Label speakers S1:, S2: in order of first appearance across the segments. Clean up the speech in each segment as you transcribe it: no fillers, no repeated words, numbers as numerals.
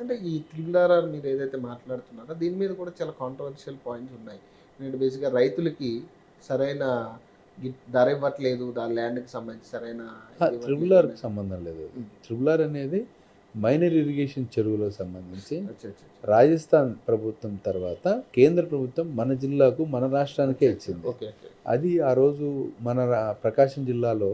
S1: అంటే ఈ త్రిబుల్ మీరు ఏదైతే మాట్లాడుతున్నారో దీని మీద కూడా చాలా కాంట్రవర్షియల్ పాయింట్స్ ఉన్నాయి. ఎందుకంటే బేసిక్‌గా రైతులకి సరైన ధర ఇవ్వట్లేదు. ల్యాండ్‌కి సంబంధించి సరైన ఇది
S2: త్రిబుల్
S1: ఇవ్వట్లేదు
S2: ఆర్‌కి
S1: అనేది.
S2: సంబంధం లేదు అది.
S1: హ్మ్.
S2: త్రిబుల్ ఆర్ అనేది మైనర్ ఇరిగేషన్ చెరువులకు సంబంధించి
S1: అచ్చా! అచ్చా! అచ్చా!
S2: రాజస్థాన్ ప్రభుత్వం తర్వాత కేంద్ర ప్రభుత్వం మన జిల్లాకు, మన రాష్ట్రానికే ఇచ్చింది.
S1: ఓకే. ఓకే.
S2: అది ఆ రోజు మన ప్రకాశం జిల్లాలో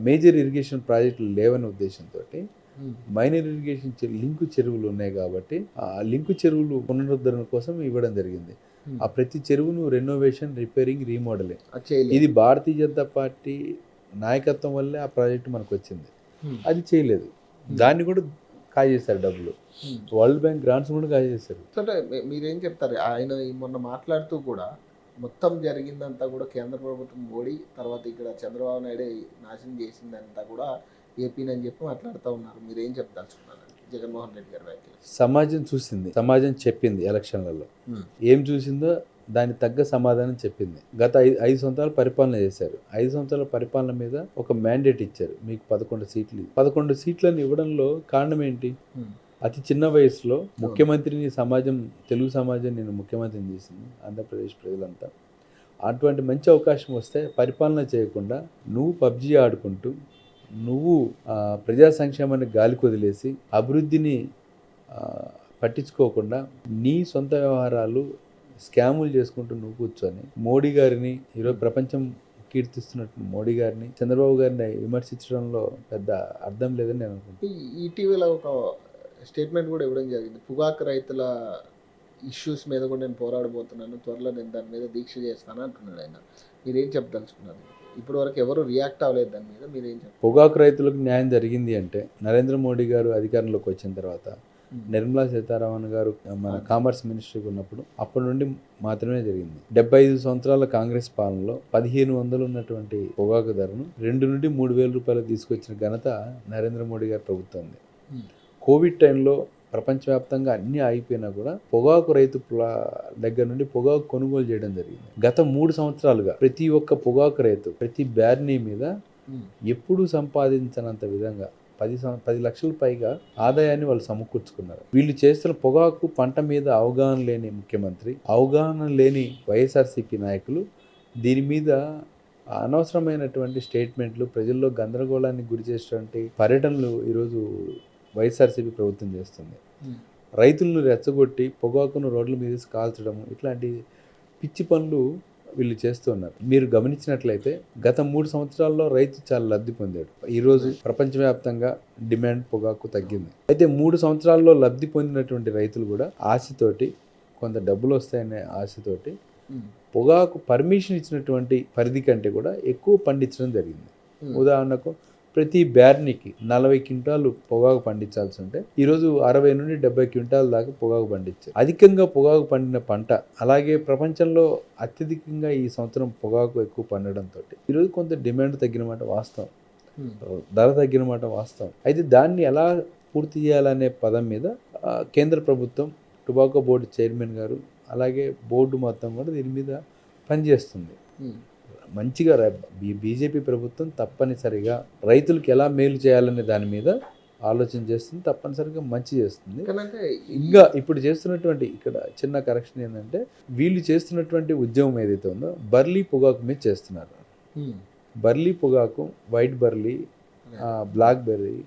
S2: మేజర్ ఇరిగేషన్ ప్రాజెక్టులు లేవనే ఉద్దేశంతోటి
S1: హ్మ్.
S2: మైనర్ ఇరిగేషన్ లింకు చెరువులు ఉన్నాయి కాబట్టి ఆ లింకు చెరువులు పునరుద్ధరణ కోసం ఇవ్వడం జరిగింది.
S1: హ్మ్.
S2: ఆ ప్రతి చెరువును రెనోవేషన్, రిపేరింగ్, రీమోడలింగ్
S1: అది చేయలేదు.
S2: ఇది భారతీయ జనతా పార్టీ నాయకత్వం వల్లే ఆ ప్రాజెక్టు మనకు వచ్చింది.
S1: హ్మ్.
S2: అది చేయలేదు. దాన్ని కూడా కాజేశారు డబ్బులు.
S1: హ్మ్.
S2: వరల్డ్ బ్యాంక్ గ్రాంట్స్ కూడా కాజేశారు.
S1: అంటే మీరేం చెప్తారు? ఆయన మొన్న మాట్లాడుతూ కూడా మొత్తం జరిగిందంతా కూడా కేంద్ర ప్రభుత్వం మోడీ, తర్వాత ఇక్కడ చంద్రబాబు నాయుడే నాశనం చేసిందంతా కూడా ఏపీనని చెప్పి మాట్లాడుతూ ఉన్నారు. మీరేం చెప్పదలుచుకున్నారు జగన్మోహన్ రెడ్డి గారి వ్యాఖ్యలు?
S2: సమాజం చూసింది, సమాజం చెప్పింది ఎలక్షన్లలో. ఏం చూసిందో దానికి తగ్గ సమాధానం చెప్పింది. గత 5 సంవత్సరాలు పరిపాలన చేశారు. 5 సంవత్సరాల పరిపాలన మీద ఒక మ్యాండేట్ ఇచ్చారు. మీకు 11 సీట్లు. 11 సీట్లను ఇవ్వడంలో కారణం ఏంటి? అతి చిన్న వయసులో ముఖ్యమంత్రిని తెలుగు సమాజం నేను ముఖ్యమంత్రిని చేసింది ఆంధ్రప్రదేశ్ ప్రజలంతా. అటువంటి మంచి అవకాశం వస్తే పరిపాలన చేయకుండా నువ్వు పబ్జీ ఆడుకుంటూ, నువ్వు ప్రజా సంక్షేమాన్ని గాలికి వదిలేసి అభివృద్ధిని పట్టించుకోకుండా నీ సొంత వ్యవహారాలు స్కాములు చేసుకుంటూ నువ్వు కూర్చొని మోడీ గారిని ఈరోజు ప్రపంచం కీర్తిస్తున్నట్టు మోడీ గారిని, చంద్రబాబు గారిని విమర్శించడంలో పెద్ద అర్థం లేదని నేను అనుకుంటున్నాను.
S1: ఇటీవల ఒక స్టేట్మెంట్ కూడా ఇవ్వడం జరిగింది. పొగాకు రైతుల ఇష్యూస్ మీద కూడా నేను పోరాడబోతున్నాను, త్వరలో నేను దాని మీద దీక్ష చేస్తాను అంటున్నాడు ఆయన. మీరేం చెప్పదలుచుకున్నారు? ఇప్పటి వరకు ఎవరు రియాక్ట్ అవ్వలేదు దాని మీద, మీరేం చెప్తారు?
S2: పొగాకు రైతులకు న్యాయం జరిగింది అంటే నరేంద్ర మోడీ గారు అధికారంలోకి వచ్చిన తర్వాత, నిర్మలా సీతారామన్ గారు మన కామర్స్ మినిస్టర్గా ఉన్నప్పుడు అప్పటి నుండి మాత్రమే జరిగింది. 75 సంవత్సరాల కాంగ్రెస్ పాలనలో 1500 ఉన్నటువంటి పొగాకు ధరను 2 నుండి 3,000 రూపాయలు తీసుకొచ్చిన ఘనత నరేంద్ర మోడీ గారి ప్రభుత్వంది. కోవిడ్ టైంలో ప్రపంచవ్యాప్తంగా అన్నీ ఆగిపోయినా కూడా పొగాకు రైతు దగ్గర నుండి పొగాకు కొనుగోలు చేయడం జరిగింది. గత 3 సంవత్సరాలుగా ప్రతి ఒక్క పొగాకు రైతు ప్రతి బ్యార్నీ మీద ఎప్పుడూ సంపాదించనంత విధంగా 10 లక్షల పైగా ఆదాయాన్ని వాళ్ళు సమకూర్చుకున్నారు. వీళ్ళు చేస్తున్న పొగాకు పంట మీద అవగాహన లేని ముఖ్యమంత్రి, అవగాహన లేని వైఎస్ఆర్సీపీ నాయకులు దీని మీద అనవసరమైనటువంటి స్టేట్మెంట్లు, ప్రజల్లో గందరగోళానికి గురి చేసేటువంటి పర్యటనలు ఈరోజు వైఎస్ఆర్సీపీ ప్రభుత్వం చేస్తుంది. రైతులను రెచ్చగొట్టి పొగాకును రోడ్ల మీద కాల్చడము, ఇట్లాంటి పిచ్చి పనులు వీళ్ళు చేస్తున్నారు. మీరు గమనించినట్లయితే గత 3 సంవత్సరాల్లో రైతు చాలా లబ్ధి పొందాడు. ఈరోజు ప్రపంచవ్యాప్తంగా డిమాండ్ పొగాకు తగ్గింది. అయితే 3 సంవత్సరాల్లో లబ్ధి పొందినటువంటి రైతులు కూడా ఆశతోటి, కొంత డబ్బులు వస్తాయనే ఆశతోటి పొగాకు పర్మిషన్ ఇచ్చినటువంటి పరిధి కంటే కూడా ఎక్కువ పండించడం జరిగింది. ఉదాహరణకు ప్రతి బ్యార్నీకి 40 క్వింటాలు పొగాకు పండించాల్సి ఉంటే ఈరోజు 60 నుండి 70 క్వింటాల దాకా పొగాకు పండించారు. అధికంగా పొగాకు పండిన పంట, అలాగే ప్రపంచంలో అత్యధికంగా ఈ సంవత్సరం పొగాకు ఎక్కువ పండడంతో ఈరోజు కొంత డిమాండ్ తగ్గిన మాట వాస్తవం, ధర తగ్గిన మాట వాస్తవం. అయితే దాన్ని ఎలా పూర్తి చేయాలనే పదం మీద కేంద్ర ప్రభుత్వం, టొబాకో బోర్డు చైర్మన్ గారు, అలాగే బోర్డు మొత్తం కూడా దీని మీద పనిచేస్తుంది. మంచిగా బీజేపీ ప్రభుత్వం తప్పనిసరిగా రైతులకు ఎలా మేలు చేయాలనే దాని మీద ఆలోచన చేస్తుంది, తప్పనిసరిగా మంచి చేస్తుంది. ఇంకా ఇప్పుడు చేస్తున్నటువంటి ఇక్కడ చిన్న కరెక్షన్ ఏంటంటే, వీళ్ళు చేస్తున్నటువంటి ఉద్యమం ఏదైతే ఉందో బర్లీ పొగాకు మీద చేస్తున్నారు. బర్లీ పొగాకు, వైట్ బర్లీ, బ్లాక్ బెర్రీ,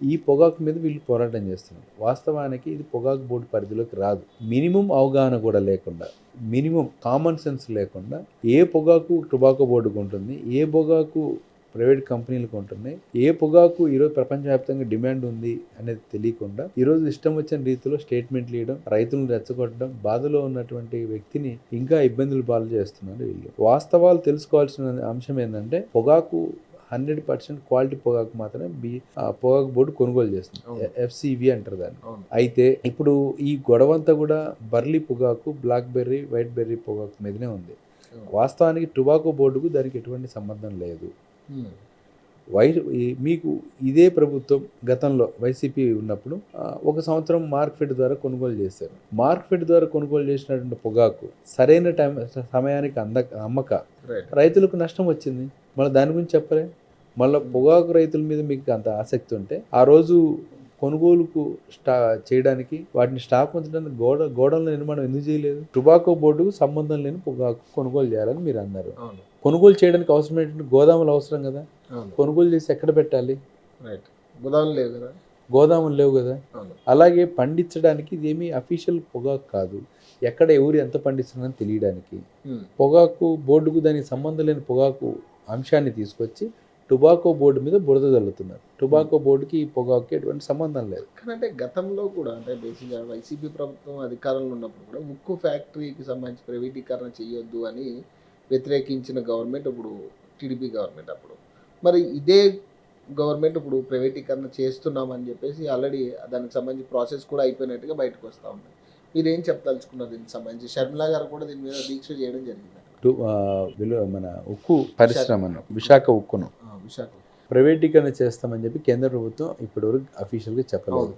S2: ఈ పొగాకు మీద వీళ్ళు పోరాటం చేస్తున్నారు. వాస్తవానికి ఇది పొగాకు బోర్డు పరిధిలోకి రాదు. మినిమం అవగాహన కూడా లేకుండా, మినిమం కామన్ సెన్స్ లేకుండా ఏ పొగాకు టొబాకో బోర్డుకు ఉంటుంది, ఏ పొగాకు ప్రైవేట్ కంపెనీలకు ఉంటున్నాయి, ఏ పొగాకు ఈరోజు ప్రపంచవ్యాప్తంగా డిమాండ్ ఉంది అనేది తెలియకుండా ఈరోజు ఇష్టం వచ్చిన రీతిలో స్టేట్మెంట్లు ఇవ్వడం, రైతులను రెచ్చగొట్టడం, బాధలో ఉన్నటువంటి వ్యక్తిని ఇంకా ఇబ్బందులు పాలు చేస్తున్నారు వీళ్ళు. వాస్తవాలు తెలుసుకోవాల్సిన అంశం ఏంటంటే, పొగాకు 100% క్వాలిటీ పొగాకు మాత్రమే పొగాకు బోర్డు కొనుగోలు చేస్తుంది. FCV అంటారు దాన్ని. అయితే ఇప్పుడు ఈ గొడవంతా కూడా బర్లీ పొగాకు, బ్లాక్ బెర్రీ, వైట్ బెర్రీ పొగాకు మీదనే ఉంది. వాస్తవానికి టొబాకో బోర్డుకు దానికి ఎటువంటి సంబంధం లేదు. మీకు ఇదే ప్రభుత్వం గతంలో వైసీపీ ఉన్నప్పుడు 1 సంవత్సరం మార్క్ఫెడ్ ద్వారా కొనుగోలు చేశారు. మార్క్ఫెడ్ ద్వారా కొనుగోలు చేసినటువంటి పొగాకు సరైన సమయానికి అమ్మక రైతులకు నష్టం వచ్చింది. మళ్ళీ దాని గురించి చెప్పలే. మళ్ళీ పొగాకు రైతుల మీద మీకు అంత ఆసక్తి ఉంటే ఆ రోజు కొనుగోలుకు చేయడానికి వాటిని స్టాక్ ఉంచడానికి గోడౌన్ల నిర్మాణం ఎందుకు చేయలేదు? టొబాకో బోర్డుకు సంబంధం లేని పొగాకు కొనుగోలు చేయాలని మీరు అన్నారు.
S1: అవును.
S2: కొనుగోలు చేయడానికి అవసరమైనటువంటి గోదాములు అవసరం కదా,
S1: అవును.
S2: కొనుగోలు చేసి ఎక్కడ పెట్టాలి?
S1: రైట్. గోదాములు లేవు కదా.
S2: గోదాములు లేవు కదా.
S1: అవును.
S2: అలాగే పండించడానికి ఇదేమీ అఫీషియల్ పొగాకు కాదు, ఎక్కడ ఎవరు ఎంత పండిస్తున్నారని తెలియడానికి పొగాకు బోర్డుకు దానికి సంబంధం లేని పొగాకు అంశాన్ని తీసుకొచ్చి టొబాకో బోర్డు మీద బురద చల్లుతున్నారు. టొబాకో బోర్డుకి ఈ పొగాకుకి ఎటువంటి సంబంధం లేదు.
S1: కానీ అంటే గతంలో కూడా అంటే బేసిక్గా వైసీపీ ప్రభుత్వం అధికారంలో ఉన్నప్పుడు కూడా ఉక్కు ఫ్యాక్టరీకి సంబంధించి ప్రైవేటీకరణ చేయొద్దు అని వ్యతిరేకించిన గవర్నమెంట్ ఇప్పుడు టీడీపీ గవర్నమెంట్. అప్పుడు మరి ఇదే గవర్నమెంట్ ఇప్పుడు ప్రైవేటీకరణ చేస్తున్నామని చెప్పేసి ఆల్రెడీ దానికి సంబంధించి ప్రాసెస్ కూడా అయిపోయినట్టుగా బయటకు వస్తూ ఉంది. మీరు ఏం చెప్పదలుచుకున్నారు దీనికి సంబంధించి? షర్మిలా గారు కూడా దీని మీద దీక్ష చేయడం జరిగింది.
S2: మన ఉక్కు పరిశ్రమను, విశాఖ ఉక్కును
S1: విశాఖ
S2: ప్రైవేటీకరణ చేస్తామని చెప్పి కేంద్ర ప్రభుత్వం ఇప్పటివరకు అఫీషియల్గా చెప్పలేదు.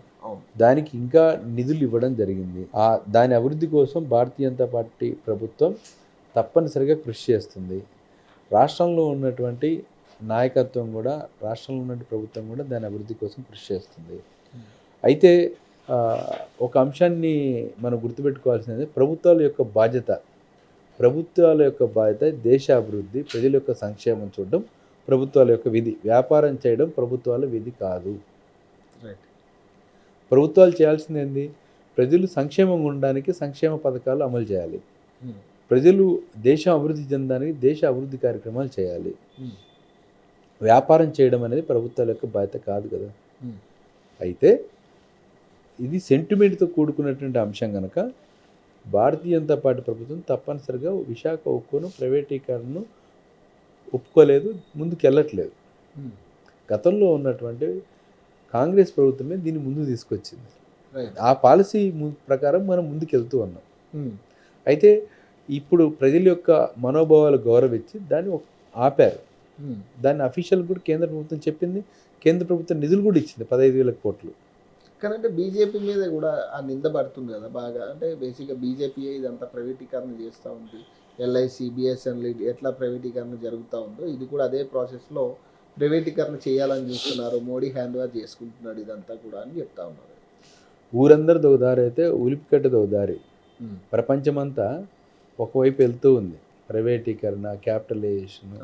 S2: దానికి ఇంకా నిధులు ఇవ్వడం జరిగింది. దాని అభివృద్ధి కోసం భారతీయ జనతా పార్టీ ప్రభుత్వం తప్పనిసరిగా కృషి చేస్తుంది. రాష్ట్రంలో ఉన్నటువంటి నాయకత్వం కూడా, రాష్ట్రంలో ఉన్న ప్రభుత్వం కూడా దాని అభివృద్ధి కోసం కృషి చేస్తుంది. అయితే ఒక అంశాన్ని మనం గుర్తుపెట్టుకోవాల్సింది, ప్రభుత్వాల యొక్క బాధ్యత దేశ అభివృద్ధి, ప్రజల యొక్క సంక్షేమం చూడడం ప్రభుత్వాల యొక్క విధి. వ్యాపారం చేయడం ప్రభుత్వాల విధి కాదు. ప్రభుత్వాలు చేయాల్సింది ఏంది? ప్రజలు సంక్షేమంగా ఉండడానికి సంక్షేమ పథకాలు అమలు చేయాలి. ప్రజలు దేశం అభివృద్ధి చెందడానికి దేశ అభివృద్ధి కార్యక్రమాలు చేయాలి. వ్యాపారం చేయడం అనేది ప్రభుత్వాల యొక్క బాధ్యత కాదు కదా. అయితే ఇది సెంటిమెంట్తో కూడుకున్నటువంటి అంశం కనుక భారతీయ జనతా పార్టీ ప్రభుత్వం తప్పనిసరిగా విశాఖ ఉక్కును ప్రైవేటీకరణను ఒప్పుకోలేదు, ముందుకు వెళ్ళట్లేదు. గతంలో ఉన్నటువంటి కాంగ్రెస్ ప్రభుత్వమే దీన్ని ముందుకు తీసుకొచ్చింది. ఆ పాలసీ ప్రకారం మనం ముందుకు వెళ్తూ ఉన్నాం. అయితే ఇప్పుడు ప్రజల యొక్క మనోభావాలు గౌరవించి దాన్ని ఆపారు. దాన్ని అఫీషియల్ కూడా కేంద్ర ప్రభుత్వం చెప్పింది. కేంద్ర ప్రభుత్వం నిధులు కూడా ఇచ్చింది 15,000 కోట్లు.
S1: కానీ అంటే బీజేపీ మీద కూడా ఆ నింద పడుతుంది కదా బాగా. అంటే బేసిక్గా బీజేపీ ఇదంతా ప్రైవేటీకరణ చేస్తూ ఉంది. ఎల్ఐసి, బిఎస్ఎన్ఎల్ ఎట్లా ప్రైవేటీకరణ జరుగుతూ ఉందో ఇది కూడా అదే ప్రాసెస్లో ప్రైవేటీకరణ చేయాలని చూస్తున్నారు. మోడీ హ్యాండ్ ఓవర్ చేసుకుంటున్నాడు ఇదంతా కూడా అని చెప్తా ఉన్నారు.
S2: ఊరందరిది ఒక దారి అయితే ఉలిపికట్టది ఒక దారి. ప్రపంచమంతా ఒకవైపు వెళ్తూ ఉంది. ప్రైవేటీకరణ, క్యాపిటలైజేషన్,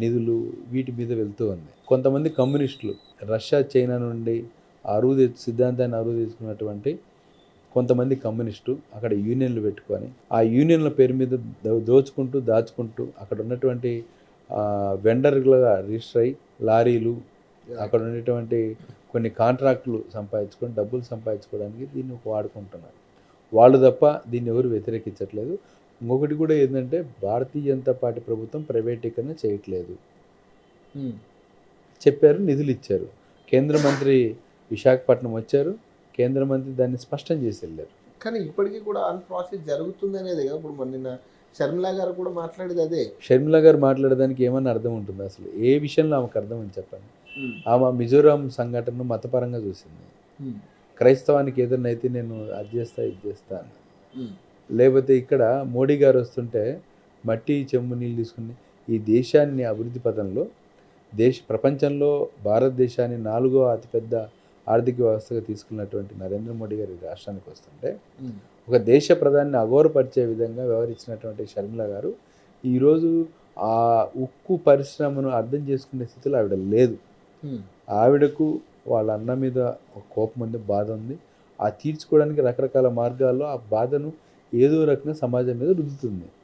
S2: నిధులు వీటి మీద వెళ్తూ ఉంది. కొంతమంది కమ్యూనిస్టులు రష్యా, చైనా నుండి సిద్ధాంతాన్ని అరువు తీసుకున్నటువంటి కొంతమంది కమ్యూనిస్టు అక్కడ యూనియన్లు పెట్టుకొని ఆ యూనియన్ల పేరు మీద దాచుకుంటూ అక్కడ ఉన్నటువంటి వెండర్లుగా రిజిస్టర్ అయ్యి లారీలు, అక్కడ ఉన్నటువంటి కొన్ని కాంట్రాక్టులు సంపాదించుకొని డబ్బులు సంపాదించుకోవడానికి దీన్ని వాడుకుంటున్నారు. వాళ్ళు తప్ప దీన్ని ఎవరు వ్యతిరేకించట్లేదు. ఇంకొకటి కూడా ఏంటంటే భారతీయ జనతా పార్టీ ప్రభుత్వం ప్రైవేటీకరణ చేయట్లేదు చెప్పారు, నిధులు ఇచ్చారు. కేంద్ర మంత్రి విశాఖపట్నం వచ్చారు, కేంద్ర మంత్రి దాన్ని స్పష్టం చేసి వెళ్ళారు.
S1: కానీ ఇప్పటికీ కూడా ఆ ప్రాసెస్ జరుగుతుంది అనేది కదా. ఇప్పుడు నిన్న షర్మిలా గారు కూడా మాట్లాడేది అదే.
S2: షర్మిలా గారు మాట్లాడడానికి ఏమన్నా అర్థం ఉంటుంది? అసలు ఏ విషయంలో ఆమెకు అర్థం అని చెప్పండి. ఆమె మిజోరాం సంఘటనను మతపరంగా చూసింది. క్రైస్తవానికి ఏదైనా అయితే నేను అది చేస్తా ఇది చేస్తా అని. లేకపోతే ఇక్కడ మోడీ గారు వస్తుంటే మట్టి చెంబు నీళ్ళు తీసుకుని ఈ దేశాన్ని అభివృద్ధి పథంలో ప్రపంచంలో భారతదేశాన్ని 4వ అతిపెద్ద ఆర్థిక వ్యవస్థగా తీసుకున్నటువంటి నరేంద్ర మోడీ గారి రాష్ట్రానికి వస్తుంటే ఒక దేశ ప్రధాని అగౌరవపరిచే విధంగా వ్యవహరించినటువంటి షర్మిలా గారు ఈరోజు ఆ ఉక్కు పరిశ్రమను అర్థం చేసుకునే స్థితిలో ఆవిడ లేదు. ఆవిడకు వాళ్ళ అన్న మీద ఒక కోపం ఉంది, బాధ ఉంది. ఆ తీర్చుకోవడానికి రకరకాల మార్గాల్లో ఆ బాధను ఏదో రకంగా సమాజం మీద రుద్దుతుంది.